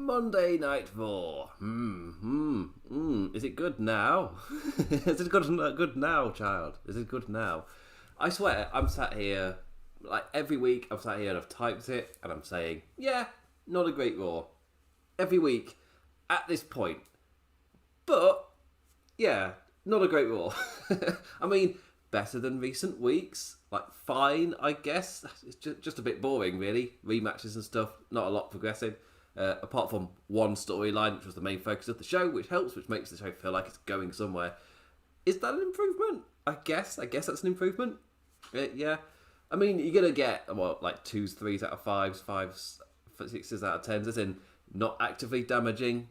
Monday Night Raw. Is it good now? Is it good now, child? Is it good now? I swear, I'm sat here, like every week, I'm sat here and I've typed it and I'm saying, yeah, not a great Raw. Every week, at this point. But, yeah, not a great Raw. I mean, better than recent weeks. Like, fine, I guess. It's just a bit boring, really. Rematches and stuff, not a lot progressing. Apart from one storyline, which was the main focus of the show, which helps, which makes the show feel like it's going somewhere. Is that an improvement? I guess that's an improvement. Yeah. I mean, you're going to get, like 2s, 3s out of 5s, 5s, 6s out of 10s, as in not actively damaging.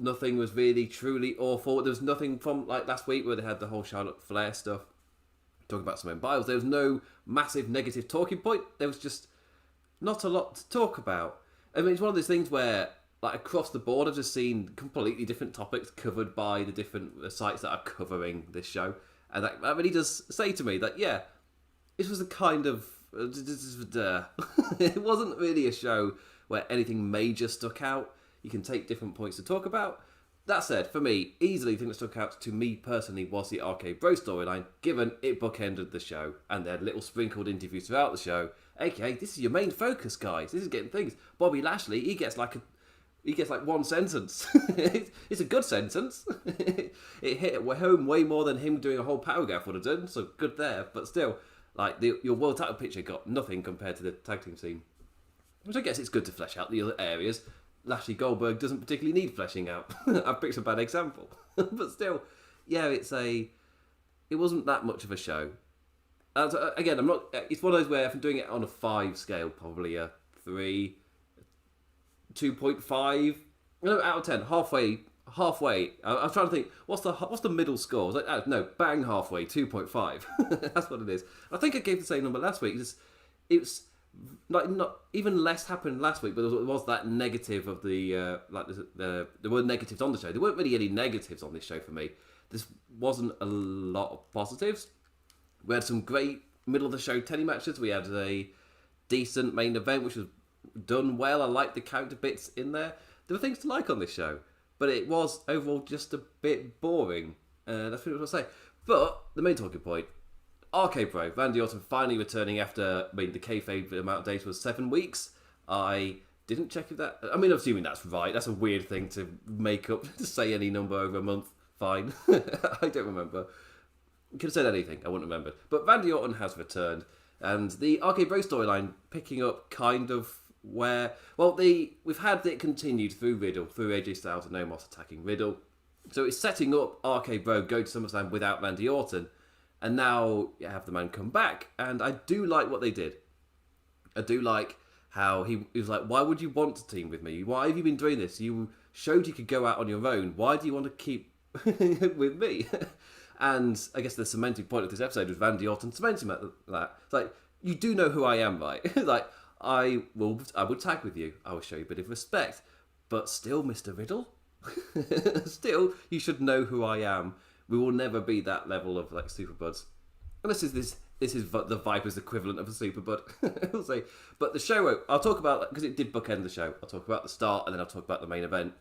Nothing was really truly awful. There was nothing from like last week where they had the whole Charlotte Flair stuff, talking about Simone Biles. There was no massive negative talking point. There was just not a lot to talk about. I mean, it's one of those things where, like, across the board, I've just seen completely different topics covered by the different sites that are covering this show. And that really does say to me that, yeah, this was a kind of... it wasn't really a show where anything major stuck out. You can take different points to talk about. That said, for me, easily the thing that stuck out to me personally was the RK Bro storyline, given it bookended the show, and they had little sprinkled interviews throughout the show. AKA, this is your main focus, guys. This is getting things. Bobby Lashley, he gets like one sentence. It's a good sentence. It hit home way more than him doing a whole paragraph would have done, so good there. But still, like your world title picture got nothing compared to the tag team scene. Which I guess it's good to flesh out the other areas. Lashley Goldberg doesn't particularly need fleshing out. I've picked a bad example. But still, yeah, it wasn't that much of a show. Again, it's one of those where if I'm doing it on a 5 scale, probably a 3, 2.5, out of 10, halfway. I was trying to think, what's the middle score? I was like, no, bang halfway, 2.5. That's what it is. I think I gave the same number last week. It's like not even less happened last week, but there was that negative of the there were negatives on the show. There weren't really any negatives on this show for me. This wasn't a lot of positives. We had some great middle of the show teddy matches. We had a decent main event, which was done well. I liked the character bits in there. There were things to like on this show, but it was overall just a bit boring. That's what I was going to say. But the main talking point, RK Bro, Randy Orton finally returning after, the kayfabe amount of days was 7 weeks. I didn't check if that... I mean, I'm assuming that's right. That's a weird thing to make up, to say any number over a month. Fine. I don't remember. Could have said anything, I wouldn't remember. But Randy Orton has returned, and the RK Bro storyline picking up kind of where... Well, we've had it continued through Riddle, through AJ Styles and Omos attacking Riddle. So it's setting up RK Bro go to SummerSlam without Randy Orton. And now you have the man come back, and I do like what they did. I do like how he was like, why would you want to team with me? Why have you been doing this? You showed you could go out on your own. Why do you want to keep with me? And I guess the cementing point of this episode was Randy Orton cementing that. It's like, you do know who I am, right? Like, I would tag with you. I will show you a bit of respect. But still, Mr. Riddle, still, you should know who I am. We will never be that level of like super buds. And this is the Viper's equivalent of a super bud. I'll say. But the show, I'll talk about, because it did bookend the show. I'll talk about the start and then I'll talk about the main event.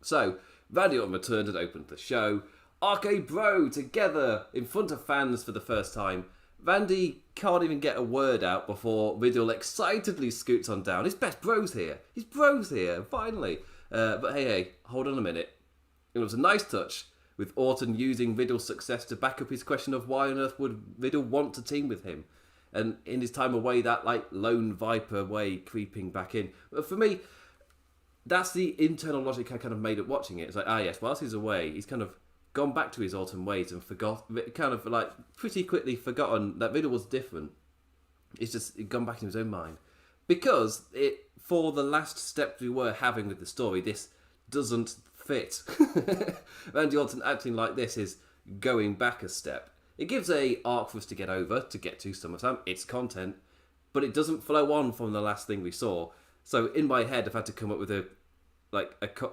So, Randy Orton returned and opened the show. RK Bro together in front of fans for the first time. Randy can't even get a word out before Riddle excitedly scoots on down. His best bro's here. His bro's here, finally. But hey, hold on a minute. It was a nice touch, with Orton using Riddle's success to back up his question of why on earth would Riddle want to team with him. And in his time away, that like lone Viper way creeping back in. But for me, that's the internal logic I kind of made up watching it. It's like, yes, whilst he's away, he's kind of gone back to his Orton ways and pretty quickly forgotten that Riddle was different. It's just gone back in his own mind. Because for the last step we were having with the story, this doesn't fit. Randy Orton acting like this is going back a step. It gives a arc for us to get over, to get to SummerSlam. It's content, but it doesn't flow on from the last thing we saw. So in my head, I've had to come up with a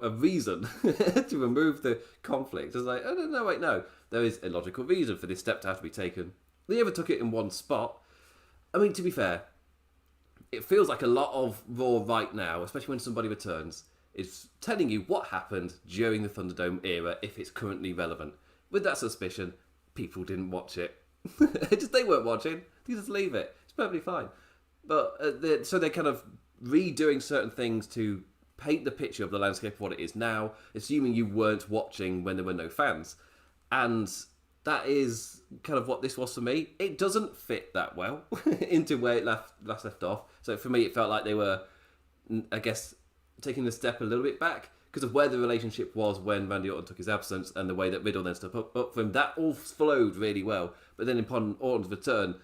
reason to remove the conflict. I was like, oh, no, wait, no. There is a logical reason for this step to have to be taken. They overtook it in one spot. I mean, to be fair, it feels like a lot of Raw right now, especially when somebody returns, is telling you what happened during the Thunderdome era if it's currently relevant. With that suspicion, people didn't watch it. They weren't watching. They just leave it. It's perfectly fine. But so they're kind of redoing certain things to paint the picture of the landscape of what it is now, assuming you weren't watching when there were no fans. And that is kind of what this was for me. It doesn't fit that well into where it last left off. So for me, it felt like they were, I guess, taking a step a little bit back because of where the relationship was when Randy Orton took his absence and the way that Riddle then stepped up for him. That all flowed really well. But then upon Orton's return,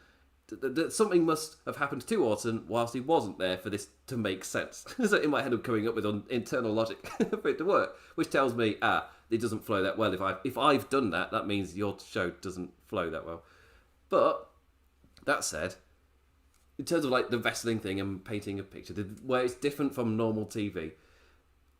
something must have happened to Orton whilst he wasn't there for this to make sense. So in my head, I'm coming up with internal logic for it to work, which tells me, it doesn't flow that well. If I've done that, that means your show doesn't flow that well. But that said, in terms of like the wrestling thing and painting a picture, where it's different from normal TV,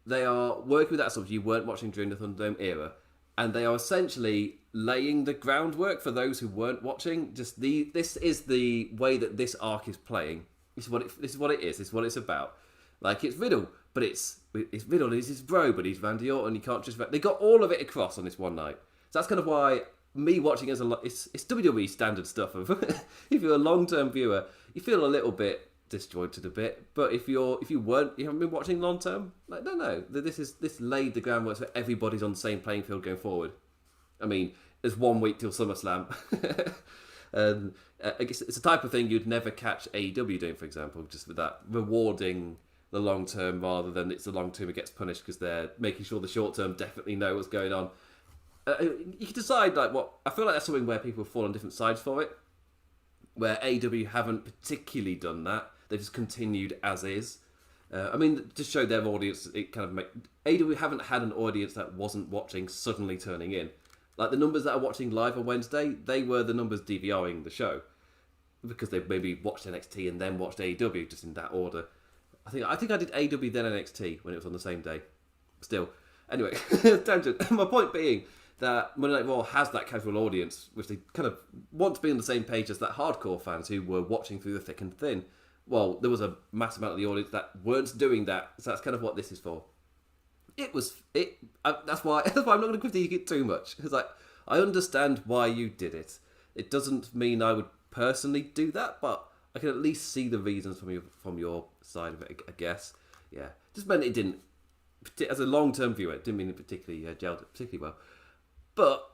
they are working with that stuff you weren't watching during the Thunderdome era, and they are essentially laying the groundwork for those who weren't watching. This is the way that this arc is playing. This is what it is. This is what it's about. Like, it's Riddle, but it's Riddle. He's his bro, but he's Randy Orton. You can't just... They got all of it across on this one night. So that's kind of why me watching it's WWE standard stuff. Of if you're a long-term viewer, you feel a little bit disjointed a bit. But if you haven't been watching long-term, like, no. This laid the groundwork so everybody's on the same playing field going forward. I mean, there's 1 week till SummerSlam. And I guess it's a type of thing you'd never catch AEW doing, for example, just with that rewarding the long term rather than it's the long term it gets punished because they're making sure the short term definitely know what's going on. You can decide like what I feel like that's something where people fall on different sides for it. Where AEW haven't particularly done that, they've just continued as is. I mean, to show their audience, it kind of AEW haven't had an audience that wasn't watching suddenly turning in. Like the numbers that are watching live on Wednesday, they were the numbers DVRing the show because they maybe watched NXT and then watched AEW just in that order. I think I did AEW then NXT when it was on the same day. Still, anyway, tangent. My point being that Monday Night Raw has that casual audience, which they kind of want to be on the same page as that hardcore fans who were watching through the thick and thin. Well, there was a mass amount of the audience that weren't doing that, so that's kind of what this is for. That's why I'm not going to critique it too much. It's like, I understand why you did it. It doesn't mean I would personally do that, but I can at least see the reasons from your side of it, I guess. Yeah, just meant it didn't, as a long-term viewer, it didn't mean it particularly gelled particularly well. But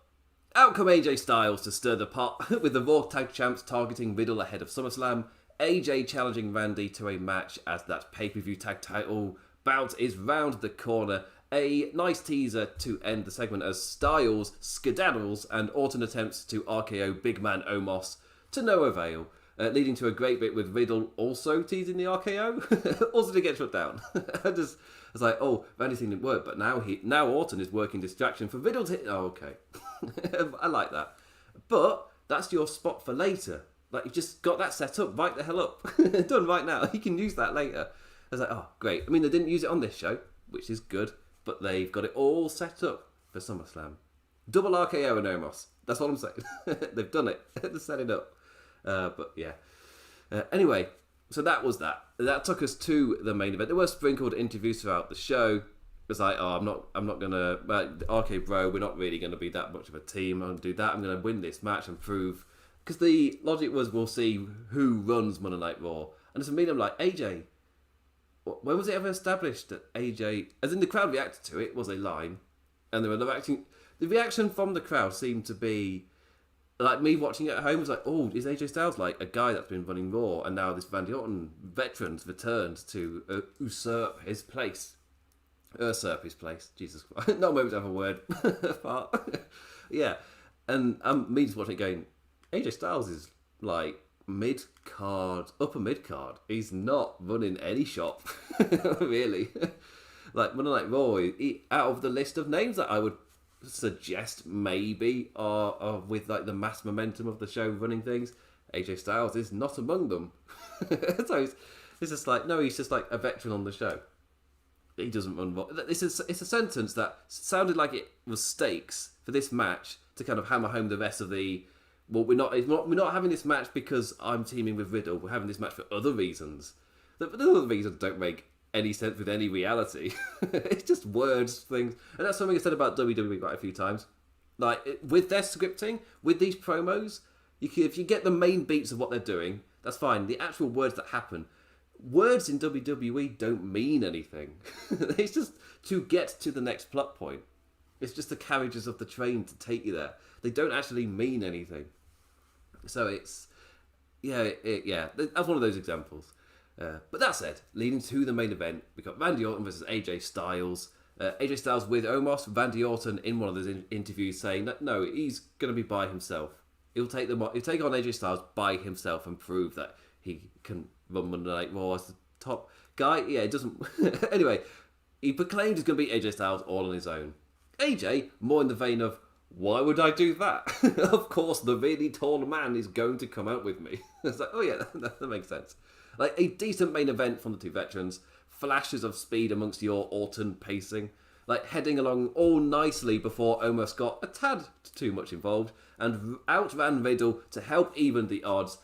out come AJ Styles to stir the pot with the Raw Tag Champs targeting Riddle ahead of SummerSlam. AJ challenging Randy to a match as that pay-per-view tag title bout is round the corner. A nice teaser to end the segment as Styles skedaddles and Orton attempts to RKO Big Man Omos to no avail, leading to a great bit with Riddle also teasing the RKO, also to get shut down. I was like, oh, Randy's thing didn't work, but now Orton is working distraction for Riddle to... Oh, okay. I like that. But that's your spot for later. Like, you've just got that set up, right the hell up. Done right now. You can use that later. I was like, oh, great. I mean, they didn't use it on this show, which is good, but they've got it all set up for SummerSlam. Double RKO and Omos. That's what I'm saying. They've done it. They're setting it up. But yeah. Anyway, so that was that. That took us to the main event. There were sprinkled interviews throughout the show. It was like, oh, I'm not gonna, RK Bro, we're not really gonna be that much of a team. I'm gonna do that. I'm gonna win this match and prove. Because the logic was, we'll see who runs Monday Night Raw. And for me, I'm like, AJ, when was it ever established that AJ, as in the crowd reacted to it, was a line, and they were reacting. The reaction from the crowd seemed to be like me watching it at home was like, oh, is AJ Styles like a guy that's been running Raw, and now this Randy Orton veteran's returned to usurp his place. Usurp his place. Jesus Christ. Not maybe to have a word. Yeah. And me just watching it going, AJ Styles is like mid-card, upper mid-card. He's not running any shop, really. Like, Monday Night Raw, out of the list of names that I would suggest maybe are with like the mass momentum of the show running things, AJ Styles is not among them. So it's just like, no, he's just like a veteran on the show. He doesn't run Raw. It's a sentence that sounded like it was stakes for this match to kind of hammer home the rest of the... Well, we're not having this match because I'm teaming with Riddle. We're having this match for other reasons. The other reasons don't make any sense with any reality. It's just words, things, and that's something I said about WWE quite a few times. Like with their scripting, with these promos, if you get the main beats of what they're doing, that's fine. The actual words that happen, words in WWE don't mean anything. It's just to get to the next plot point. It's just the carriages of the train to take you there. They don't actually mean anything. So it's, that's one of those examples. But that said, leading to the main event, we got Randy Orton versus AJ Styles. AJ Styles with Omos, Randy Orton in one of those interviews saying that no, he's going to be by himself. He'll take on AJ Styles by himself and prove that he can run Monday Night Raw as the top guy. Yeah, it doesn't. Anyway, he proclaimed he's going to beat AJ Styles all on his own. AJ, more in the vein of, why would I do that? Of course, the really tall man is going to come out with me. It's like, oh yeah, that makes sense. Like a decent main event from the two veterans, flashes of speed amongst your Orton pacing, like heading along all nicely before Omos got a tad too much involved and outran Riddle to help even the odds.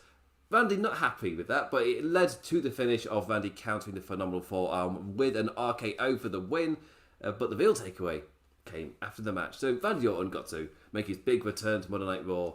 Randy not happy with that, but it led to the finish of Randy countering the phenomenal forearm with an RKO for the win, but the real takeaway came after the match. So Randy Orton got to make his big return to Monday Night Raw.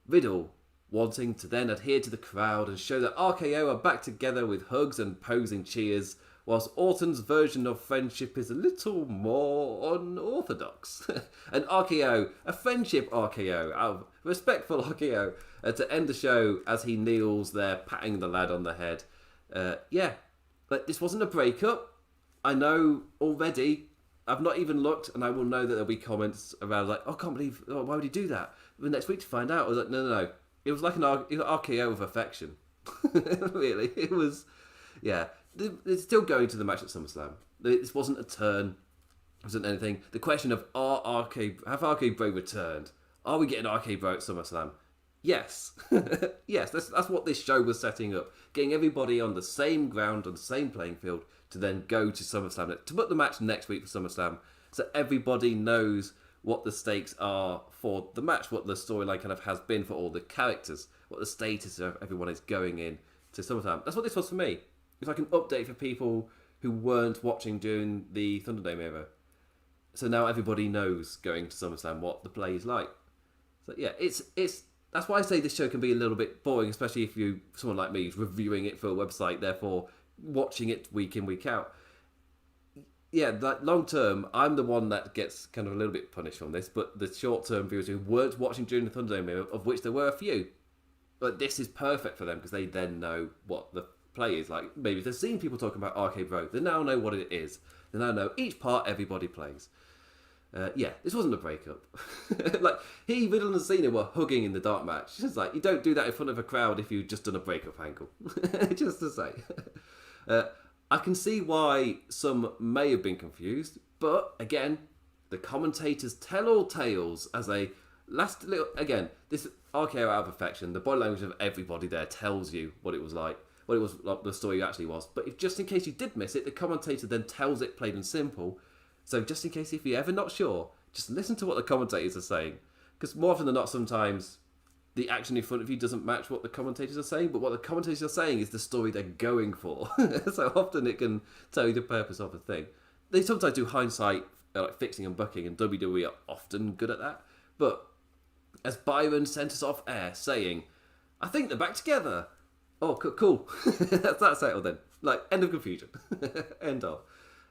Riddle wanting to then adhere to the crowd and show that RKO are back together with hugs and posing cheers, whilst Orton's version of friendship is a little more unorthodox. An RKO, a friendship RKO, a respectful RKO, to end the show as he kneels there, patting the lad on the head. But this wasn't a breakup. I know already. I've not even looked, and I will know that there'll be comments around like, "Oh, I can't believe, why would he do that?" But next week to find out, I was like, no. It was like an RKO of affection. Really, it was. Yeah, it's still going to the match at SummerSlam. This wasn't a turn. It wasn't anything. The question of have RK Bro returned? Are we getting RK Bro at SummerSlam? Yes. Yes, that's what this show was setting up. Getting everybody on the same ground, on the same playing field, to then go to SummerSlam. To put the match next week for SummerSlam, so everybody knows what the stakes are for the match, what the storyline kind of has been for all the characters, what the status of everyone is going in to SummerSlam. That's what this was for me. It's like an update for people who weren't watching during the Thunderdome era. So now everybody knows going to SummerSlam what the play is like. So yeah, it's that's why I say this show can be a little bit boring, especially if someone like me is reviewing it for a website, therefore watching it week in, week out. Yeah, that long term, I'm the one that gets kind of a little bit punished from this, but the short term viewers who weren't watching during the Thunderdome era, of which there were a few, but this is perfect for them because they then know what the play is like. Maybe if they've seen people talking about RK Bro, they now know what it is. They now know each part everybody plays. This wasn't a breakup. Like, Riddle and Cena were hugging in the dark match. It's just like, you don't do that in front of a crowd if you've just done a breakup angle. Just to say. I can see why some may have been confused, but again, the commentators tell all tales as a last little... Again, this RKO out of affection, the body language of everybody there tells you what it was like, what it was like, the story actually was. But if just in case you did miss it, the commentator then tells it plain and simple. So just in case if you're ever not sure, just listen to what the commentators are saying. Because more often than not, sometimes the action in front of you doesn't match what the commentators are saying, but what the commentators are saying is the story they're going for. So often it can tell you the purpose of a thing. They sometimes do hindsight, like fixing and bucking, and WWE are often good at that. But as Byron sent us off air saying, I think they're back together. Oh, cool. That's settled then. Like, end of confusion. End of.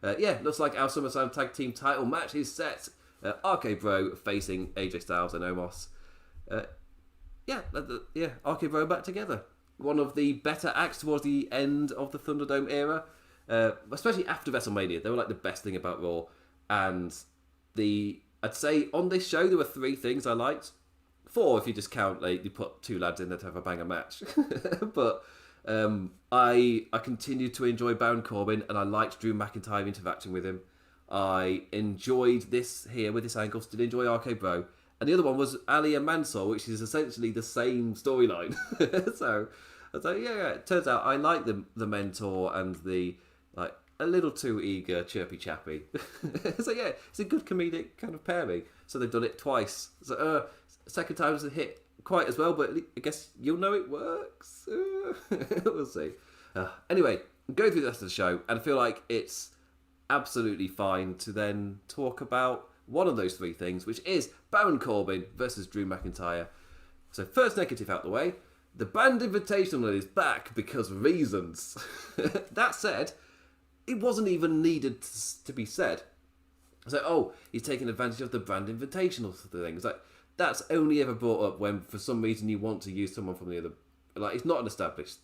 Looks like our SummerSlam Tag Team title match is set. RK Bro facing AJ Styles and Omos. RK Bro back together. One of the better acts towards the end of the Thunderdome era, especially after WrestleMania. They were like the best thing about Raw. And I'd say on this show there were 3 things I liked. 4 if you just count, like, you put 2 lads in there to have a banger match. But I continued to enjoy Baron Corbin, and I liked Drew McIntyre interacting with him. I enjoyed this here with this angle, still enjoy RK Bro. And the other one was Ali and Mansoor, which is essentially the same storyline. So I was like, it turns out I like the mentor and the, like, a little too eager, chirpy chappy. So it's a good comedic kind of pairing. So they've done it twice. So second time doesn't hit quite as well, but I guess you'll know it works. We'll see. Anyway, go through the rest of the show, and I feel like it's absolutely fine to then talk about one of those three things, which is Baron Corbin versus Drew McIntyre. So first negative out the way, the Brand Invitational is back because of reasons. That said, it wasn't even needed to be said. It's like, oh, he's taking advantage of the Brand Invitational sort of thing. It's like, that's only ever brought up when for some reason you want to use someone from the other. Like, it's not an established.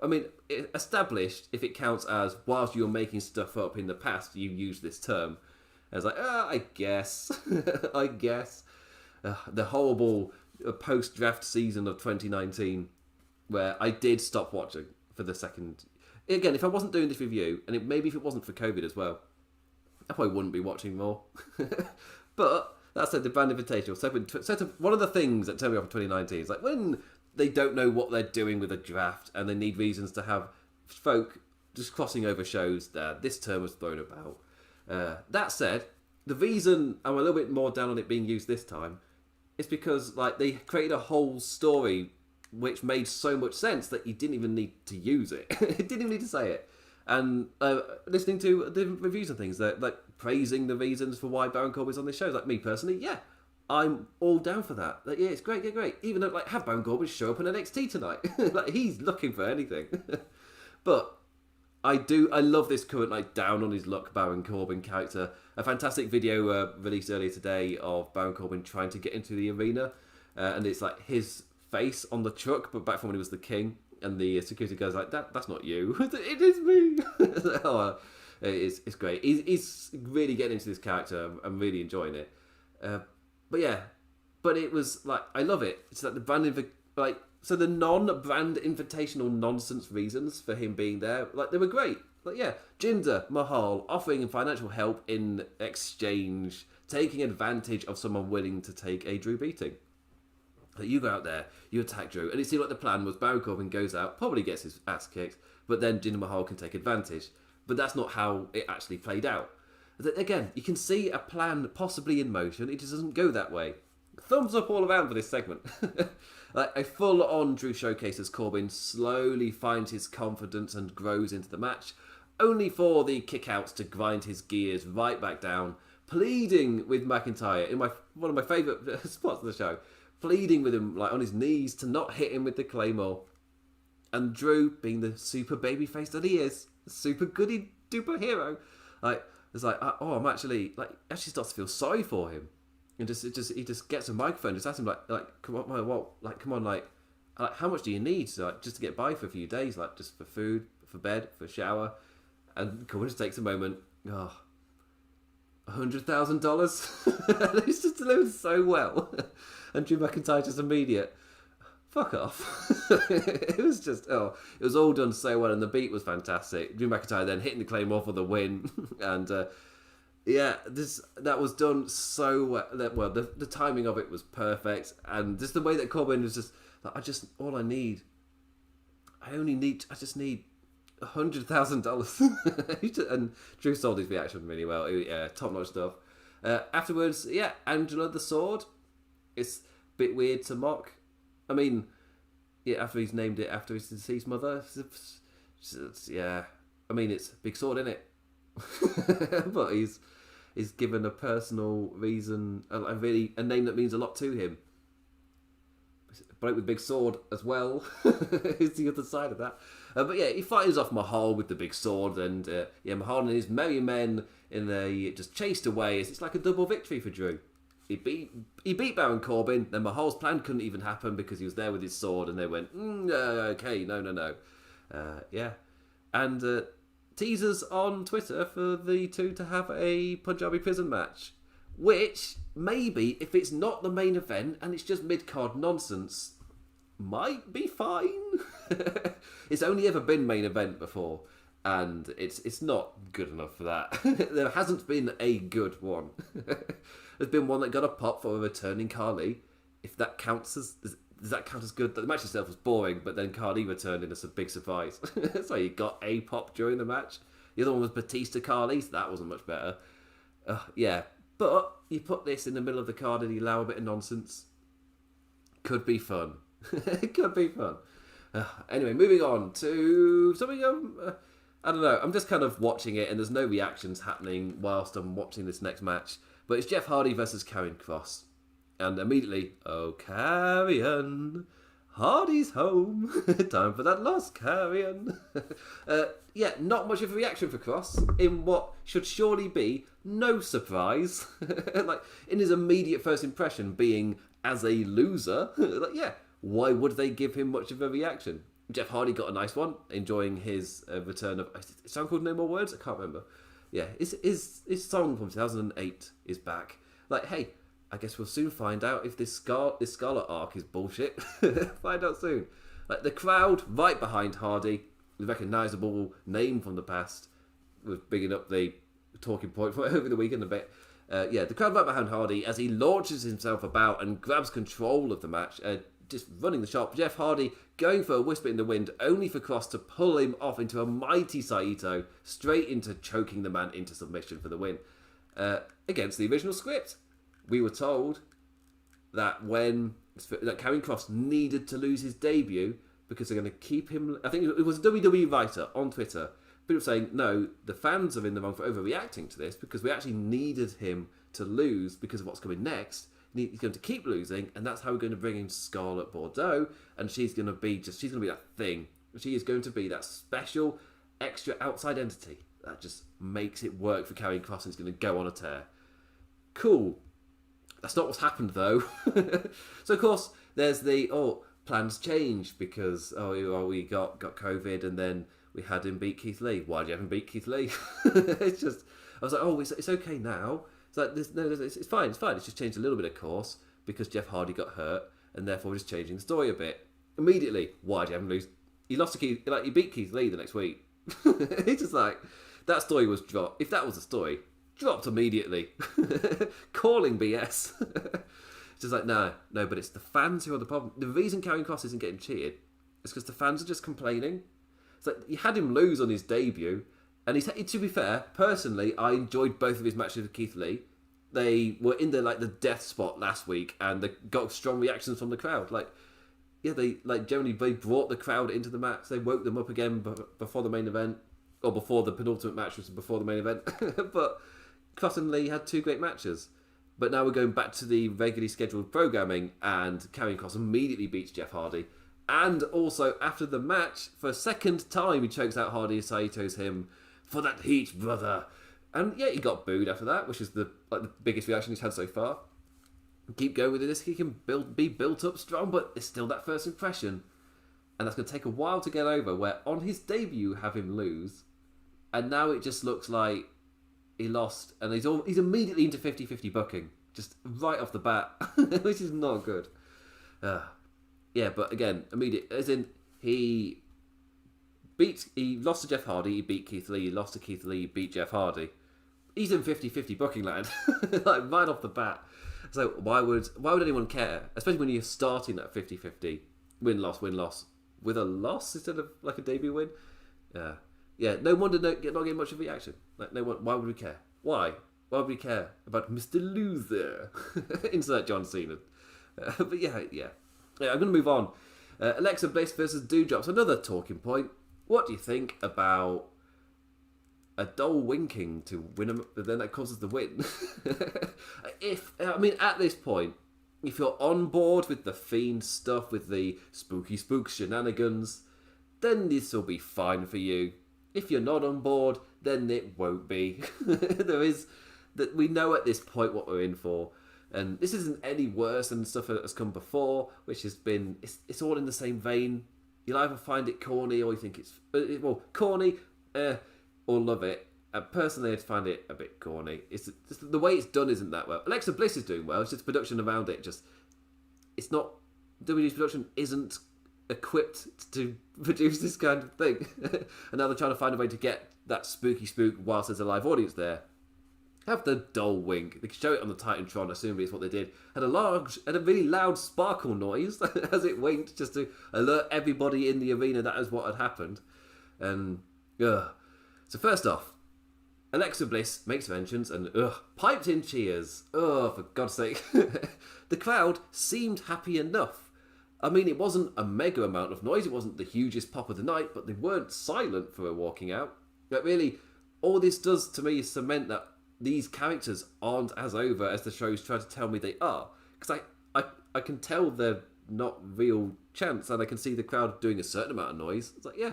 I mean, established if it counts as whilst you're making stuff up in the past, you use this term. And it's like, I guess. I guess. The horrible post-draft season of 2019 where I did stop watching for the second. Again, if I wasn't doing this review, and maybe if it wasn't for COVID as well, I probably wouldn't be watching more. But that said, the Brand Invitational. So one of the things that turned me off in 2019 is like when they don't know what they're doing with a draft and they need reasons to have folk just crossing over shows that this term was thrown about. That said, the reason I'm a little bit more down on it being used this time is because like they created a whole story which made so much sense that you didn't even need to use it. It didn't even need to say it. And listening to the reviews and things, that like praising the reasons for why Baron Corbin's on this show. Like me personally, yeah, I'm all down for that. Like, yeah, it's great, great. Even though, like, have Baron Corbin show up in NXT tonight. Like, he's looking for anything. But I love this current, like, down on his luck Baron Corbin character. A fantastic video released earlier today of Baron Corbin trying to get into the arena. And it's, like, his face on the truck, but back from when he was the king. And the security guy's like, that's not you. It is me. It's great. He's really getting into this character. I'm really enjoying it. But it was like, I love it. It's like so the non-brand invitational nonsense reasons for him being there, like they were great. Like, yeah, Jinder Mahal offering him financial help in exchange, taking advantage of someone willing to take a Drew beating. Like, you go out there, you attack Drew, and it seemed like the plan was Baron Corbin goes out, probably gets his ass kicked, but then Jinder Mahal can take advantage. But that's not how it actually played out. Again, you can see a plan possibly in motion. It just doesn't go that way. Thumbs up all around for this segment. Like a full-on Drew showcase as Corbin slowly finds his confidence and grows into the match, only for the kickouts to grind his gears right back down, pleading with McIntyre in one of my favourite spots of the show, pleading with him like on his knees to not hit him with the Claymore. And Drew, being the super babyface that he is, super goody duper hero, like. It's like, I'm actually starts to feel sorry for him, and he just gets a microphone, just asks him come on, how much do you need just to get by for a few days, like just for food, for bed, for shower, and Corbin just takes a moment, $100,000, it's just delivered so well, and Drew McIntyre just immediate. Fuck off. It was just, it was all done so well, and the beat was fantastic. Drew McIntyre then hitting the Claymore for the win, and that was done so well. The timing of it was perfect, and just the way that Corbin was just, like, I just need $100,000. And Drew sold his reaction really well. Yeah, top-notch stuff. Afterwards, Angela the Sword. It's a bit weird to mock. I mean, yeah, after he's named it after his deceased mother, yeah. I mean, it's Big Sword, isn't it? But he's given a personal reason, a name that means a lot to him. Bloke with Big Sword as well is the other side of that. But yeah, he fires off Mahal with the big sword, and Mahal and his merry men just chased away. It's like a double victory for Drew. He beat Baron Corbin, then Mahal's plan couldn't even happen because he was there with his sword, and they went, okay, no. And teasers on Twitter for the two to have a Punjabi prison match, which maybe, if it's not the main event and it's just mid-card nonsense, might be fine. It's only ever been main event before, and it's not good enough for that. There hasn't been a good one. There's been one that got a pop for a returning Khali. If that counts as... Does that count as good? The match itself was boring, but then Khali returned in as a big surprise. So you got a pop during the match. The other one was Batista Khali, so that wasn't much better. But you put this in the middle of the card and you allow a bit of nonsense. Could be fun. It could be fun. Anyway, moving on to something I don't know. I'm just kind of watching it, and there's no reactions happening whilst I'm watching this next match. But it's Jeff Hardy versus Karrion Kross. And immediately, oh, Karrion, Hardy's home. Time for that loss, Karrion. Yeah, not much of a reaction for Kross in what should surely be no surprise. Like, in his immediate first impression being as a loser, like, yeah, why would they give him much of a reaction? Jeff Hardy got a nice one, enjoying his return of... Is it a song called No More Words? I can't remember. Yeah, his song from 2008 is back. Like, hey, I guess we'll soon find out if this Scarlet arc is bullshit. Find out soon. Like, the crowd right behind Hardy, the recognisable name from the past, was bigging up the talking point for over the weekend a bit. Yeah, the crowd right behind Hardy as he launches himself about and grabs control of the match, just running the shop. Jeff Hardy going for a whisper in the wind, only for Kross to pull him off into a mighty Saito, straight into choking the man into submission for the win. Against the original script. We were told that that Karrion Kross needed to lose his debut because they're going to keep him... I think it was a WWE writer on Twitter. People saying, no, the fans are in the wrong for overreacting to this because we actually needed him to lose because of what's coming next. He's going to keep losing, and that's how we're going to bring in Scarlett Bordeaux, and she's going to be that thing. She is going to be that special, extra outside entity that just makes it work for Karrion Kross, and it's going to go on a tear. Cool. That's not what's happened, though. So, of course, there's plans changed because, we got COVID, and then we had him beat Keith Lee. Why did you have him beat Keith Lee? It's just... I was like, it's okay now. It's like, it's fine. It's just changed a little bit of course because Jeff Hardy got hurt, and therefore we're just changing the story a bit. Immediately, why did you have him lose? He lost to Keith, he beat Keith Lee the next week. It's just like, that story was dropped. If that was the story, dropped immediately. Calling BS. It's just like, no, but it's the fans who are the problem. The reason Karrion Kross isn't getting cheered is because the fans are just complaining. It's like, you had him lose on his debut. And to be fair, personally, I enjoyed both of his matches with Keith Lee. They were in the death spot last week, and they got strong reactions from the crowd. They generally brought the crowd into the match. They woke them up again before the main event, or before the penultimate match was before the main event. But Kross and Lee had two great matches. But now we're going back to the regularly scheduled programming, and Karrion Kross immediately beats Jeff Hardy. And also, after the match, for a second time, he chokes out Hardy as Saito's him. For that heat, brother. And yeah, he got booed after that, which is the biggest reaction he's had so far. Keep going with this. He can be built up strong, but it's still that first impression. And that's going to take a while to get over, where on his debut, have him lose. And now it just looks like he lost. And he's immediately into 50-50 booking. Just right off the bat. Which is not good. Yeah, but again, immediate. As in, he lost to Jeff Hardy, he beat Keith Lee, he lost to Keith Lee, he beat Jeff Hardy. He's in 50-50 booking land. Right off the bat. So why would anyone care? Especially when you're starting at 50-50. Win-loss, with a loss instead of a debut win. Yeah, no wonder not getting much of a reaction. Why would we care? Why? Why would we care about Mr. Loser? Insert John Cena. But yeah, I'm going to move on. Alexa Bliss versus Doudrops, another talking point. What do you think about a doll winking to win him, but then that causes the win? At this point, if you're on board with the Fiend stuff, with the spooky spook shenanigans, then this will be fine for you. If you're not on board, then it won't be. We know at this point what we're in for. And this isn't any worse than stuff that has come before, which has been... It's all in the same vein. You'll either find it corny or you think it's... corny or love it. Personally, I find it a bit corny. It's just the way it's done isn't that well. Alexa Bliss is doing well. It's just production around it. It's not... WWE's production isn't equipped to produce this kind of thing. And now they're trying to find a way to get that spooky spook whilst there's a live audience there. Have the doll wink. They could show it on the Titantron, assuming it's what they did. Had a really loud sparkle noise as it winked, just to alert everybody in the arena that is what had happened. And so first off, Alexa Bliss makes her entrance and piped in cheers. For God's sake. The crowd seemed happy enough. I mean, it wasn't a mega amount of noise. It wasn't the hugest pop of the night, but they weren't silent for her walking out. But really, all this does to me is cement that these characters aren't as over as the show's trying to tell me they are. Because I can tell they're not real chants, and I can see the crowd doing a certain amount of noise. It's like, yeah.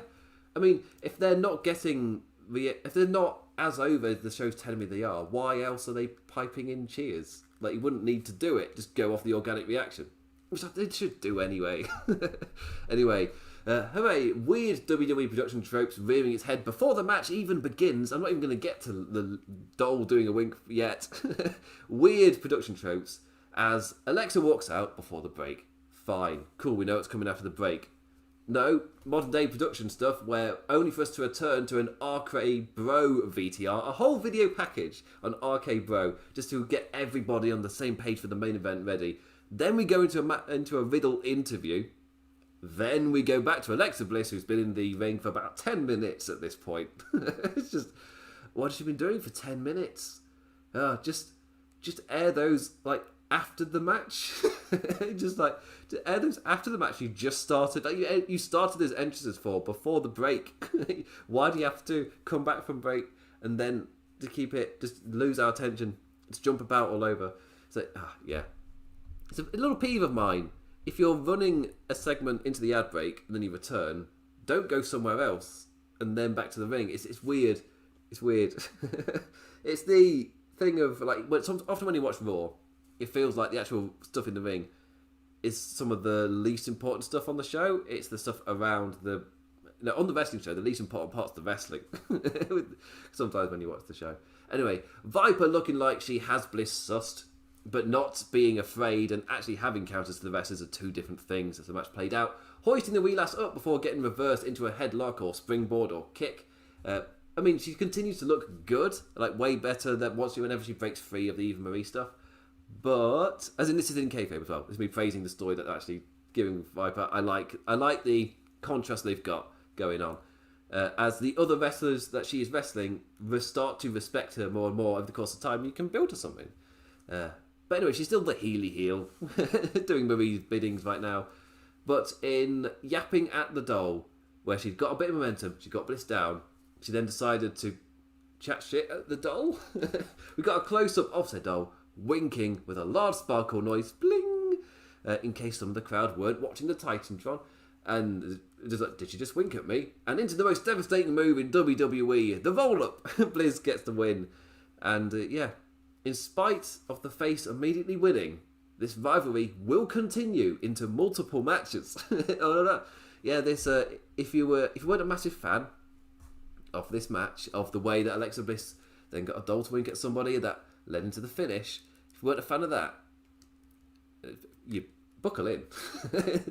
I mean, if they're not if they're not as over as the show's telling me they are, why else are they piping in cheers? Like, you wouldn't need to do it. Just go off the organic reaction. Which they should do anyway. Anyway, hooray, weird WWE production tropes rearing its head before the match even begins. I'm not even going to get to the doll doing a wink yet. Weird production tropes as Alexa walks out before the break. Fine, cool, we know it's coming after the break. No, modern day production stuff where only for us to return to an RK Bro VTR, a whole video package on RK Bro, just to get everybody on the same page for the main event ready. Then we go into a Riddle interview. Then we go back to Alexa Bliss, who's been in the ring for about 10 minutes at this point. It's just, what has she been doing for 10 minutes? Just air those, like, after the match. Just, like, to air those after the match you just started. Like, you started those entrances before the break. Why do you have to come back from break and then to keep it, just lose our attention, just jump about all over? It's like, yeah. It's a little peeve of mine. If you're running a segment into the ad break and then you return, don't go somewhere else and then back to the ring. It's weird. It's weird. It's the thing of, like, often when you watch Raw, it feels like the actual stuff in the ring is some of the least important stuff on the show. It's the stuff around on the wrestling show, the least important parts of the wrestling. Sometimes when you watch the show. Anyway, Viper looking like she has Bliss sussed, but not being afraid and actually having counters to the wrestlers are two different things as the match played out. Hoisting the wheel ass up before getting reversed into a headlock or springboard or kick. I mean, she continues to look good, like way better than whenever she breaks free of the Eva Marie stuff. But, as in, this is in kayfabe as well. This is me praising the story that they're actually giving Viper. I like the contrast they've got going on. As the other wrestlers that she is wrestling start to respect her more and more over the course of time, you can build to something. But anyway, she's still the heely heel, doing Marie's biddings right now. But in yapping at the doll, where she'd got a bit of momentum, she got Bliss down, she then decided to chat shit at the doll. We got a close-up of said doll, winking with a large sparkle noise, bling, in case some of the crowd weren't watching the Titantron. And just like, did she just wink at me? And into the most devastating move in WWE, the roll-up. Bliss gets the win. And yeah, in spite of the face immediately winning, this rivalry will continue into multiple matches. Yeah, this if you weren't a massive fan of this match, of the way that Alexa Bliss then got a doll to wink at somebody that led into the finish, if you weren't a fan of that, you buckle in.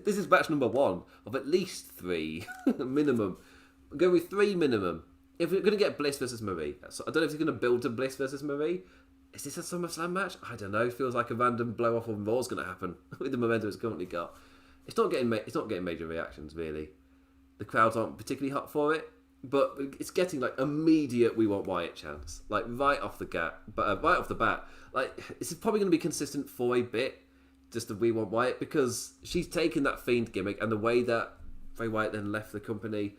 This is match number 1 of at least 3 minimum. I'm going with 3 minimum. If we're going to get Bliss versus Marie, so I don't know if it's going to build to Bliss versus Marie. Is this a SummerSlam match? I don't know. It feels like a random blow off on Raw's going to happen with the momentum it's currently got. It's not getting major reactions really. The crowds aren't particularly hot for it, but it's getting like immediate "we want Wyatt" chants, like right off the bat. Like, this is probably going to be consistent for a bit, just the "we want Wyatt," because she's taken that Fiend gimmick, and the way that Bray Wyatt then left the company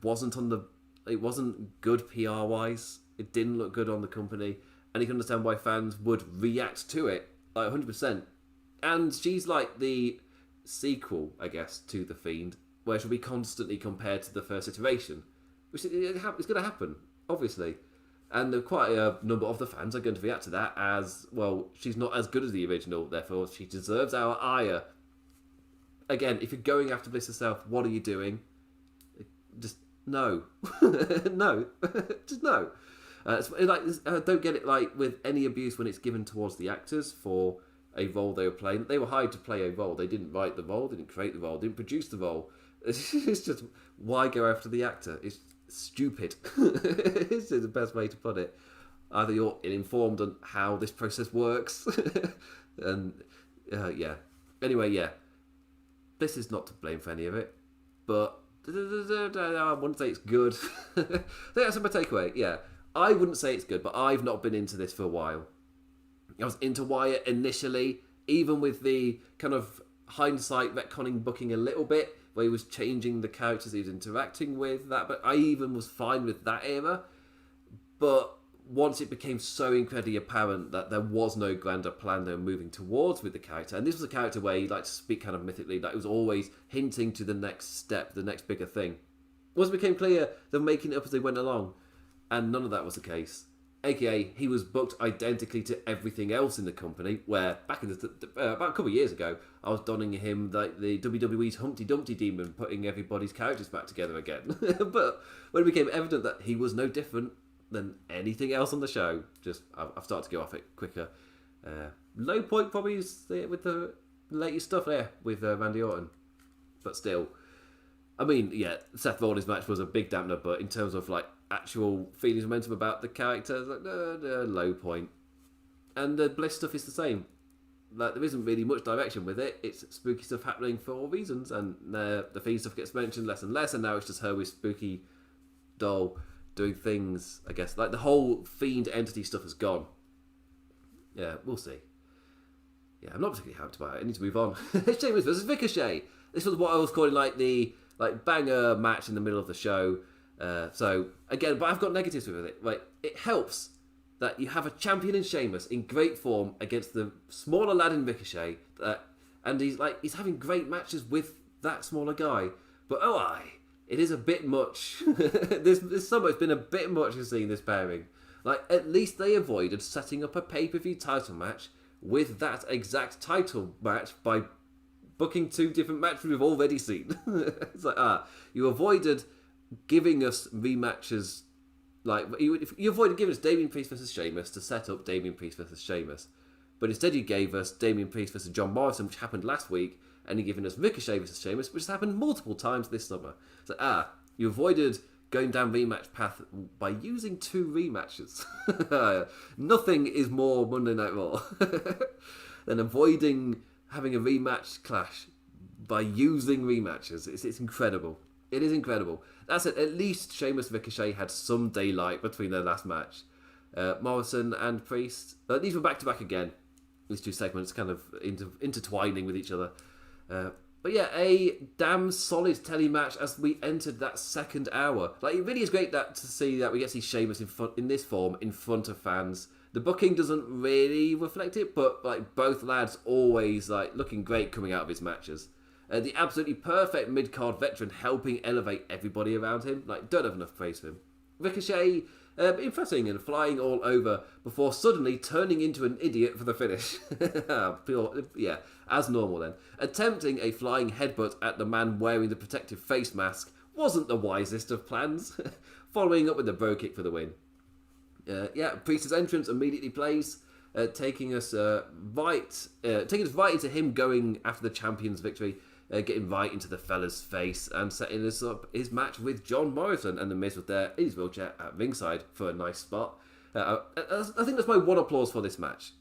wasn't good PR wise. It didn't look good on the company. And you can understand why fans would react to it, like 100%. And she's like the sequel, I guess, to The Fiend, where she'll be constantly compared to the first iteration. Which it's going to happen, obviously. And quite a number of the fans are going to react to that as, well, she's not as good as the original, therefore she deserves our ire. Again, if you're going after Bliss herself, what are you doing? Just no. No. Just no. I don't get it, like, with any abuse when it's given towards the actors for a role they were playing. They were hired to play a role. They didn't write the role, they didn't create the role, they didn't produce the role. It's just, why go after the actor? It's stupid. It's the best way to put it. Either you're uninformed on how this process works, and yeah. Anyway, yeah. This is not to blame for any of it, but I wouldn't say it's good. I think that's my takeaway, yeah. I wouldn't say it's good, but I've not been into this for a while. I was into Wyatt initially, even with the kind of hindsight retconning booking a little bit, where he was changing the characters he was interacting with. That, but I even was fine with that era. But once it became so incredibly apparent that there was no grander plan they were moving towards with the character, and this was a character where he liked to speak kind of mythically, that it was always hinting to the next step, the next bigger thing. Once it became clear they were making it up as they went along, and none of that was the case. AKA, he was booked identically to everything else in the company, where back in about a couple of years ago, I was donning him like the WWE's Humpty Dumpty demon, putting everybody's characters back together again. But when it became evident that he was no different than anything else on the show, I've started to go off it quicker. Low point probably is with the latest stuff there with Randy Orton, but still, I mean, yeah, Seth Rollins' match was a big dampener, but in terms of like actual feelings and momentum about the character, like low point. And the Bliss stuff is the same. Like, there isn't really much direction with it. It's spooky stuff happening for all reasons, and the Fiend stuff gets mentioned less and less, and now it's just her with Spooky Doll doing things, I guess. Like, the whole Fiend entity stuff has gone. Yeah, we'll see. Yeah, I'm not particularly hyped about it. I need to move on. Sheamus versus Ricochet. This was what I was calling like the banger match in the middle of the show. So, again, but I've got negatives with it. Like, it helps that you have a champion in Sheamus in great form against the smaller lad in Ricochet, and he's having great matches with that smaller guy. But it is a bit much. This summer it's been a bit much in seeing this pairing. Like, at least they avoided setting up a pay-per-view title match with that exact title match by booking two different matches we've already seen. It's like, you avoided giving us rematches. Like, you avoided giving us Damian Priest versus Sheamus to set up Damian Priest versus Sheamus. But instead you gave us Damian Priest versus John Morrison, which happened last week, and you're giving us Ricochet versus Sheamus, which has happened multiple times this summer. So, you avoided going down rematch path by using two rematches. Nothing is more Monday Night Raw than avoiding having a rematch clash by using rematches. It's incredible. It is incredible. That's it. At least Sheamus and Ricochet had some daylight between their last match. Morrison and Priest, these were back to back again. These two segments kind of intertwining with each other. But yeah, a damn solid telly match as we entered that second hour. Like, it really is great to see that we get to see Sheamus in this form in front of fans. The booking doesn't really reflect it, but like, both lads always like looking great coming out of his matches. The absolutely perfect mid-card veteran helping elevate everybody around him. Like, don't have enough praise for him. Ricochet, impressing and flying all over before suddenly turning into an idiot for the finish. Yeah, as normal then. Attempting a flying headbutt at the man wearing the protective face mask wasn't the wisest of plans. Following up with a bro kick for the win. Priest's entrance immediately plays, taking us right into him going after the champion's victory. Getting right into the fella's face and setting us up his match with John Morrison, and The Miz was there in his wheelchair at ringside for a nice spot. I think that's my one applause for this match.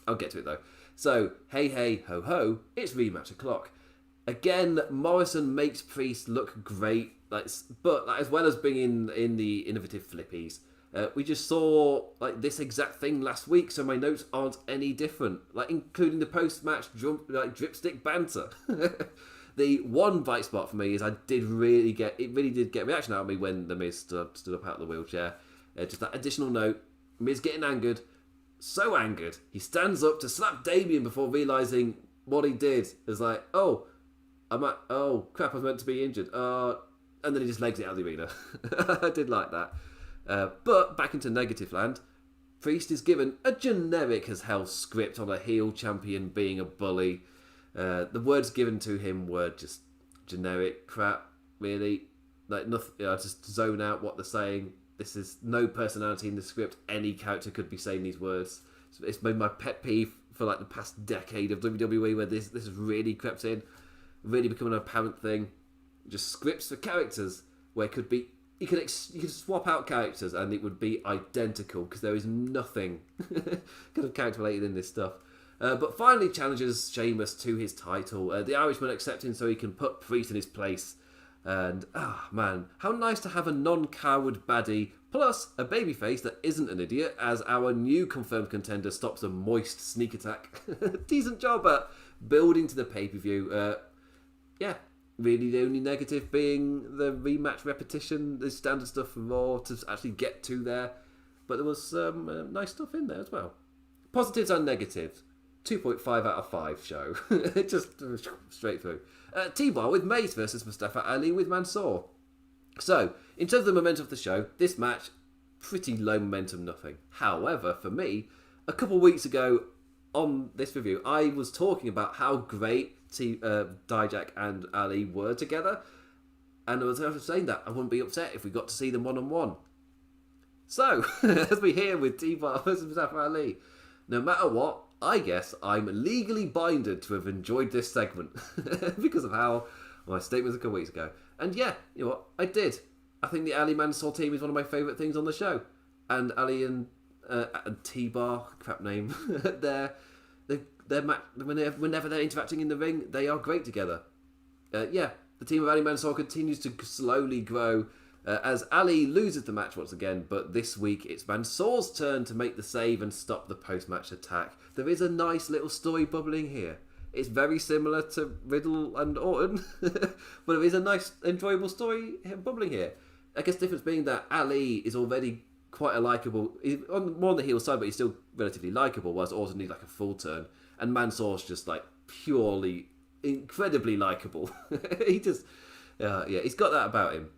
I'll get to it though. So, hey ho ho, it's rematch o'clock. Again, Morrison makes Priest look great, but as well as being in the innovative flippies. We just saw like this exact thing last week, so my notes aren't any different. Like, including the post-match dripstick banter. The one bright spot for me is it really did get a reaction out of me when the Miz stood up out of the wheelchair. Just that additional note, Miz getting angered, so angered, he stands up to slap Damien before realising what he did. It's like, oh crap, I was meant to be injured. And then he just legs it out of the arena. I did like that. But back into negative land, Priest is given a generic as hell script on a heel champion being a bully. The words given to him were just generic crap, really. Like, nothing. Just zone out what they're saying. This is no personality in the script. Any character could be saying these words. It's been my pet peeve for like the past decade of WWE, where this has really crept in, really become an apparent thing. Just scripts for characters where it could be. You could swap out characters and it would be identical, because there is nothing kind of character related in this stuff. But finally challenges Sheamus to his title. The Irishman accepting so he can put Priest in his place. And, man, how nice to have a non-coward baddie, plus a babyface that isn't an idiot, as our new confirmed contender stops a moist sneak attack. Decent job at building to the pay-per-view. Yeah, really the only negative being the rematch repetition, the standard stuff for Raw to actually get to there. But there was some nice stuff in there as well. Positives and negatives. 2.5 out of 5 show. Just straight through. T-Bar with Mace versus Mustafa Ali with Mansoor. So, in terms of the momentum of the show, this match, pretty low momentum, nothing. However, for me, a couple of weeks ago on this review, I was talking about how great Dijak and Ali were together. And I was saying that I wouldn't be upset if we got to see them one-on-one. So, as we hear with T-Bar versus Mustafa Ali, no matter what, I guess I'm legally binded to have enjoyed this segment because of how my statement was a couple weeks ago. And yeah, you know what? I did. I think the Ali Mansoor team is one of my favourite things on the show. And Ali and T-Bar, crap name, whenever they're interacting in the ring, they are great together. Yeah, the team of Ali Mansoor continues to slowly grow as Ali loses the match once again, but this week it's Mansoor's turn to make the save and stop the post-match attack. There is a nice little story bubbling here. It's very similar to Riddle and Orton, but there is a nice, enjoyable story bubbling here. I guess the difference being that Ali is already quite a likeable, more on the heel side, but he's still relatively likeable, whereas Orton needs like a full turn, and Mansoor's just like purely incredibly likeable. He just, he's got that about him.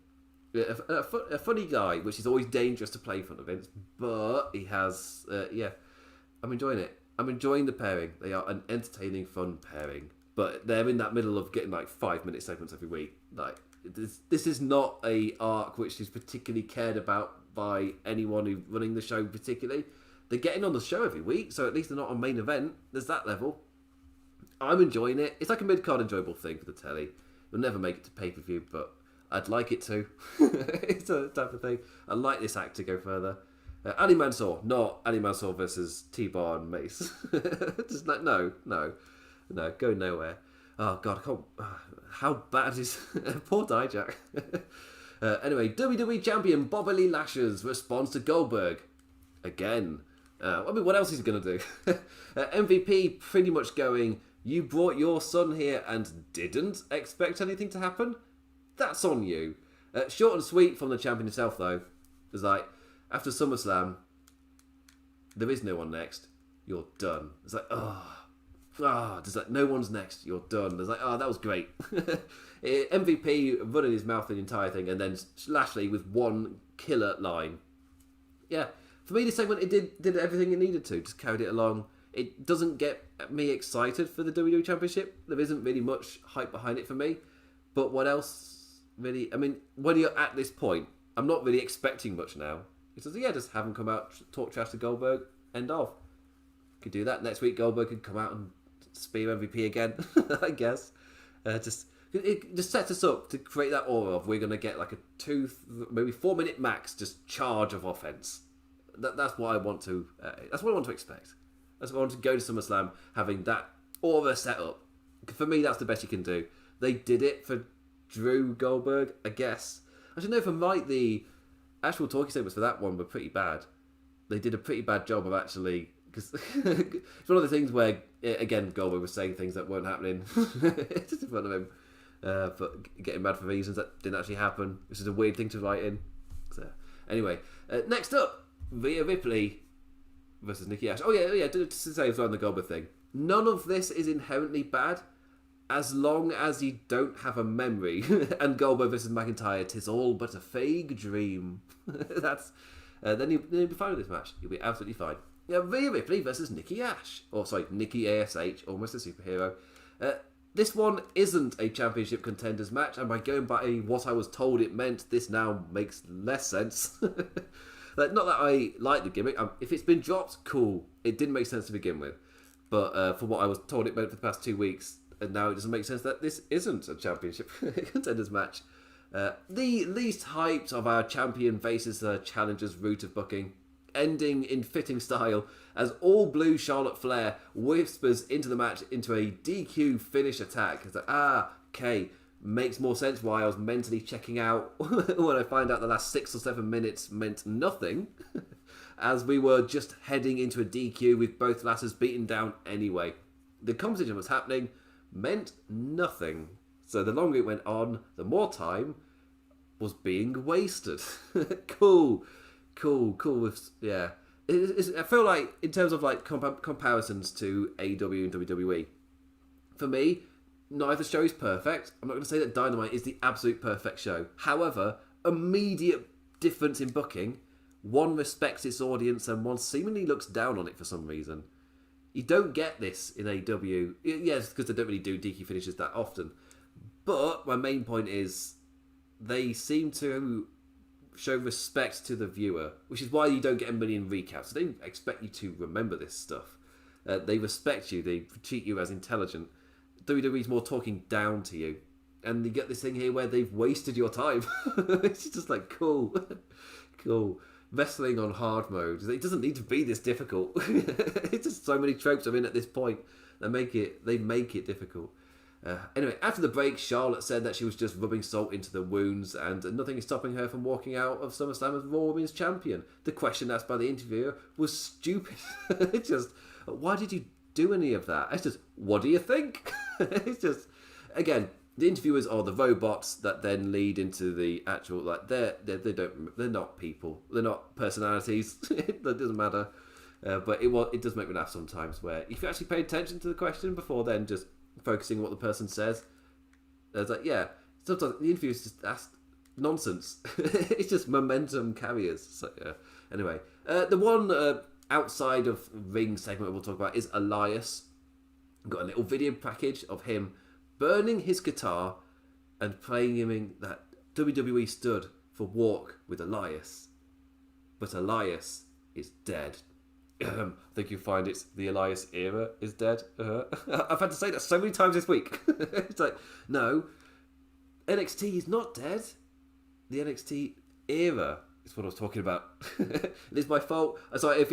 A funny guy, which is always dangerous to play in front of Vince, but he has, I'm enjoying it. I'm enjoying the pairing. They are an entertaining, fun pairing, but they're in that middle of getting like 5-minute segments every week. Like this is not a arc which is particularly cared about by anyone who's running the show particularly. They're getting on the show every week, so at least they're not on main event. There's that level. I'm enjoying it. It's like a mid-card enjoyable thing for the telly. You'll never make it to pay-per-view, but I'd like it to. It's a type of thing. I'd like this act to go further. Ali Mansoor, not Ali Mansoor versus T-Bar and Mace. Just like, no, go nowhere. Oh, God, I can't... how bad is... Poor Dijak. Anyway, WWE Champion Bobby Lashley responds to Goldberg. Again. What else is he going to do? MVP pretty much going, you brought your son here and didn't expect anything to happen? That's on you. Short and sweet from the champion himself, though. It's like, after SummerSlam, there is no one next. You're done. It's like, there's like, no one's next. You're done. It's like, that was great. MVP running his mouth the entire thing, and then Lashley with one killer line. Yeah, for me, this segment, it did everything it needed to. Just carried it along. It doesn't get me excited for the WWE Championship. There isn't really much hype behind it for me. But what else really... I mean, when you're at this point, I'm not really expecting much now. He says, just have him come out, talk trash to Goldberg, end of. Could do that. Next week, Goldberg could come out and spear MVP again, I guess. It just sets us up to create that aura of we're going to get like a 2, maybe 4 minute max just charge of offense. That's what I want to... that's what I want to expect. That's what I want to go to SummerSlam, having that aura set up. For me, that's the best you can do. They did it for Drew Goldberg, I guess. Actually, no, if I'm right, the actual talking segments for that one were pretty bad. They did a pretty bad job of actually... Because it's one of the things where, again, Goldberg was saying things that weren't happening just in front of him. But getting mad for reasons that didn't actually happen, which is a weird thing to write in. So, anyway, next up, Rhea Ripley versus Nikki Ash. To say as well on the Goldberg thing. None of this is inherently bad, as long as you don't have a memory. And Goldberg versus McIntyre, 'tis all but a vague dream. Then you'll be fine with this match. You'll be absolutely fine. Rhea Ripley versus Nikki Ash. Nikki ASH, almost a superhero. This one isn't a championship contenders match, and by going by what I was told it meant, this now makes less sense. Not that I like the gimmick. If it's been dropped, cool. It didn't make sense to begin with. But for what I was told it meant for the past 2 weeks, and now it doesn't make sense that this isn't a championship contenders match. The least hyped of our champion faces the challenger's route of booking, ending in fitting style as all blue Charlotte Flair whispers into the match into a DQ finish attack. It's like, okay, makes more sense why I was mentally checking out when I find out the last 6 or 7 minutes meant nothing, as we were just heading into a DQ with both lasses beaten down anyway. the conversation was happening meant nothing. So the longer it went on, the more time was being wasted. Cool. Yeah. I feel like, in terms of like comparisons to AEW and WWE, for me, neither show is perfect. I'm not going to say that Dynamite is the absolute perfect show. However, immediate difference in booking. One respects its audience and one seemingly looks down on it for some reason. You don't get this in AEW. Yes, because they don't really do DQ finishes that often. But my main point is they seem to show respect to the viewer, which is why you don't get a million recaps. They don't expect you to remember this stuff. They respect you. They treat you as intelligent. WWE's more talking down to you. And you get this thing here where they've wasted your time. It's just like, cool. Wrestling on hard mode. It doesn't need to be this difficult. It's just so many tropes are in at this point. They make it difficult. Anyway, after the break, Charlotte said that she was just rubbing salt into the wounds and nothing is stopping her from walking out of SummerSlam as Raw Women's Champion. The question asked by the interviewer was stupid. It's just, why did you do any of that? It's just, what do you think? It's just, again, the interviewers are the robots that then lead into the actual, like, they're not people. They're not personalities. That doesn't matter. But it does make me laugh sometimes, where if you actually pay attention to the question before then just focusing on what the person says, it's like, yeah, sometimes the interviewers just ask nonsense. It's just momentum carriers. So, yeah. Anyway, the one outside of ring segment we'll talk about is Elias. We've got a little video package of him burning his guitar and playing him in that WWE stood for Walk with Elias. But Elias is dead. I think you find it's the Elias era is dead. I've had to say that so many times this week. It's like, no, NXT is not dead. The NXT era is what I was talking about. It's my fault. Sorry, a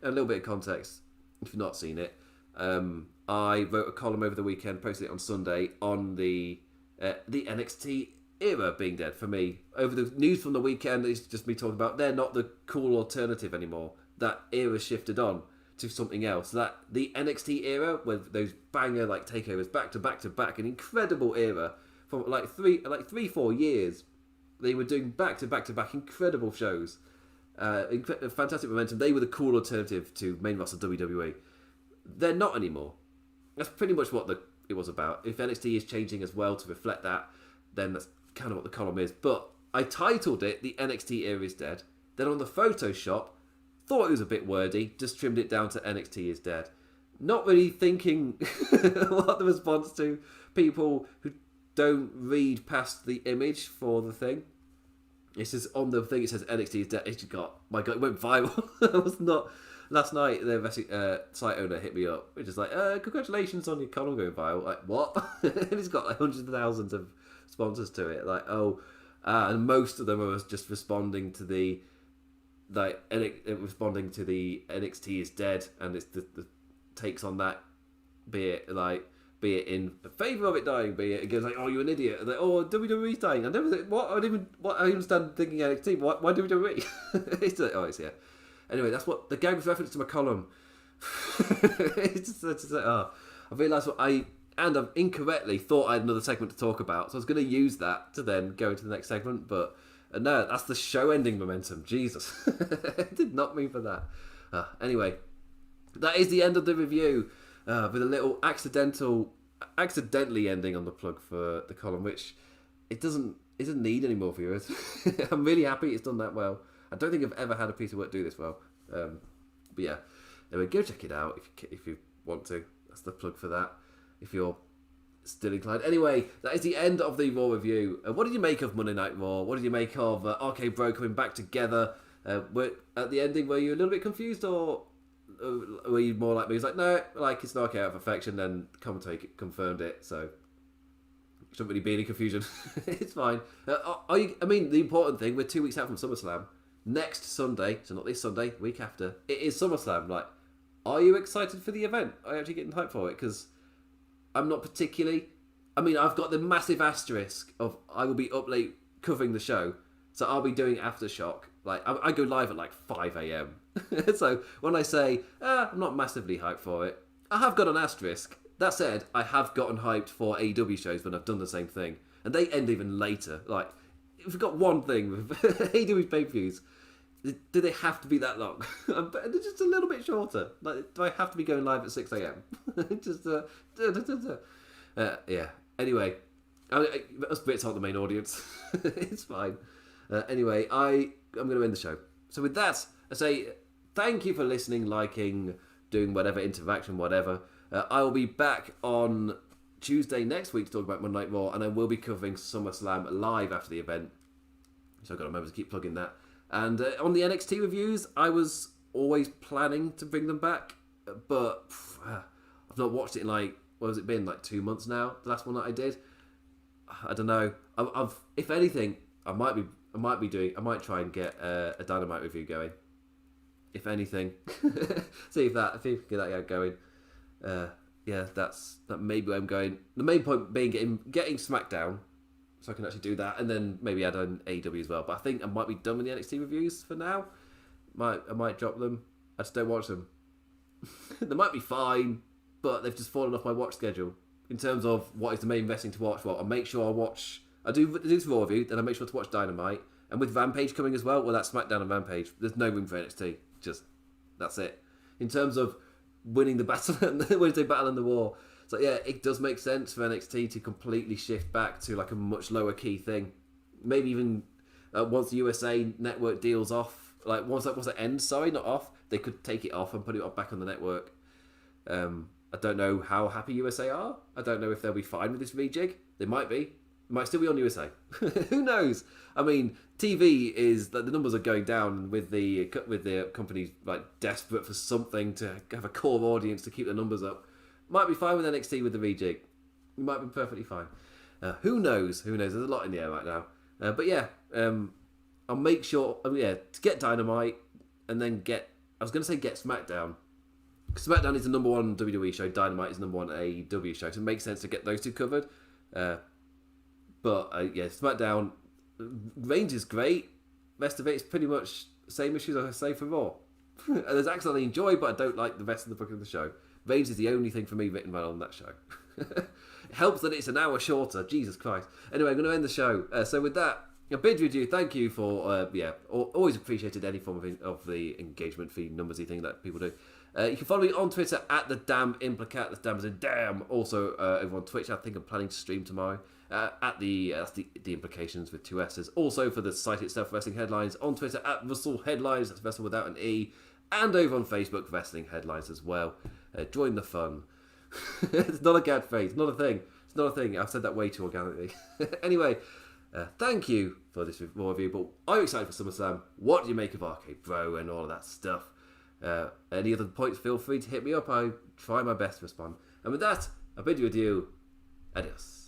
little bit of context, if you've not seen it. I wrote a column over the weekend, posted it on Sunday, on the NXT era being dead for me. Over the news from the weekend, it's just me talking about they're not the cool alternative anymore. That era shifted on to something else. That the NXT era, with those banger like takeovers back to back to back, an incredible era for like 3-4 years. They were doing back to back to back incredible shows, fantastic momentum. They were the cool alternative to main roster WWE. They're not anymore. That's pretty much what it was about. If NXT is changing as well to reflect that, then that's kind of what the column is. But I titled it "The NXT Era is Dead." Then on the Photoshop, thought it was a bit wordy, just trimmed it down to NXT is dead. Not really thinking what the response to people who don't read past the image for the thing. It says on the thing, it says NXT is dead. It just got, my God, it went viral. I was not. Last night, the site owner hit me up, which is like, congratulations on your column going viral. Like, what? And it's got like hundreds of thousands of sponsors to it. Like, and most of them are just responding to the NXT is dead, and it's the takes on that, be it in favour of it dying, be it goes like, oh, you're an idiot, and like, oh, WWE's dying. I never think, I even stand thinking NXT. Why WWE? It's like, it's yeah. Anyway, that's what the gag was reference to my column. It's just like, I realised I've incorrectly thought I had another segment to talk about, so I was going to use that to then go into the next segment, but no, that's the show ending momentum. Jesus. I did not mean for that. Anyway, that is the end of the review, with a little accidentally ending on the plug for the column, which it doesn't need any more viewers. I'm really happy it's done that well. I don't think I've ever had a piece of work do this well. But yeah, anyway, go check it out if you want to. That's the plug for that, if you're still inclined. Anyway, that is the end of the Raw review. What did you make of Monday Night Raw? What did you make of RK Bro coming back together? At the ending, were you a little bit confused, or were you more like me? It's like, no, like it's an RK out of affection, then commentary confirmed it, so shouldn't really be any confusion. It's fine. The important thing, we're 2 weeks out from SummerSlam. Next Sunday, so not this Sunday, week after, it is SummerSlam. Like, are you excited for the event? Are you actually getting hyped for it? Because I'm not particularly. I've got the massive asterisk of I will be up late covering the show, so I'll be doing Aftershock. Like, I go live at like 5 a.m. So when I say I'm not massively hyped for it, I have got an asterisk. That said, I have gotten hyped for AEW shows when I've done the same thing. And they end even later. Like, if we've got one thing with AEW's pay-per-views, do they have to be that long? They're just a little bit shorter. Like, do I have to be going live at 6 a.m? Just, yeah. Anyway, us Brits aren't the main audience. It's fine. Anyway, I'm going to end the show. So with that, I say thank you for listening, liking, doing whatever, interaction, whatever. I will be back on Tuesday next week to talk about Monday Night Raw, and I will be covering SummerSlam live after the event. So I've got to remember to keep plugging that. And on the NXT reviews, I was always planning to bring them back, but I've not watched it in like, what has it been, like 2 months now? The last one that I did. I don't know. If anything, I might try and get a Dynamite review going. If anything, see if we can get that going. Yeah, that may be where I'm going. The main point being getting SmackDown, so I can actually do that, and then maybe add on AEW as well. But I think I might be done with the NXT reviews for now. I might drop them. I just don't watch them. They might be fine, but they've just fallen off my watch schedule in terms of what is the main wrestling to watch. Well, I make sure I do this Raw review, then I make sure to watch Dynamite, and with Rampage coming as well. Well, that's SmackDown and Rampage. There's no room for NXT. Just that's it. In terms of winning the battle, Wednesday Battle in the War. So yeah, it does make sense for NXT to completely shift back to like a much lower key thing. Maybe even once the USA network deals off, like once that ends, not off, they could take it off and put it back on the network. I don't know how happy USA are. I don't know if they'll be fine with this rejig. They might be. It might still be on USA. Who knows? I mean, TV is that the numbers are going down with the companies like desperate for something to have a core audience to keep the numbers up. Might be fine with NXT with the rejig. You might be perfectly fine. Who knows? There's a lot in the air right now. But yeah, I'll make sure. To get Dynamite and then get SmackDown. SmackDown is the number one WWE show. Dynamite is the number one AEW show. So it makes sense to get those two covered. But SmackDown, Reigns is great. Rest of it is pretty much the same issues I say for Raw. There's acts I enjoy, but I don't like the rest of the book of the show. Reigns is the only thing for me written well on that show. It helps that it's an hour shorter. Jesus Christ. Anyway, I'm going to end the show. So with that, a bid review. Thank you for always appreciated any form of the engagement fee numbersy thing that people do. You can follow me on Twitter at the damn implicat. That's damn as in damn. Also over on Twitch. I think I'm planning to stream tomorrow. At the implications with 2 S's. Also for the site itself, Wrestling Headlines, on Twitter at Russell Headlines. That's Wrestle without an E. And over on Facebook, Wrestling Headlines as well. Join the fun. It's not a gag phrase. Not a thing. It's not a thing. I've said that way too organically. Anyway, thank you for this review. But I'm excited for SummerSlam. What do you make of Arcade Bro and all of that stuff? Any other points, feel free to hit me up. I try my best to respond. And with that, I bid you adieu. Adios.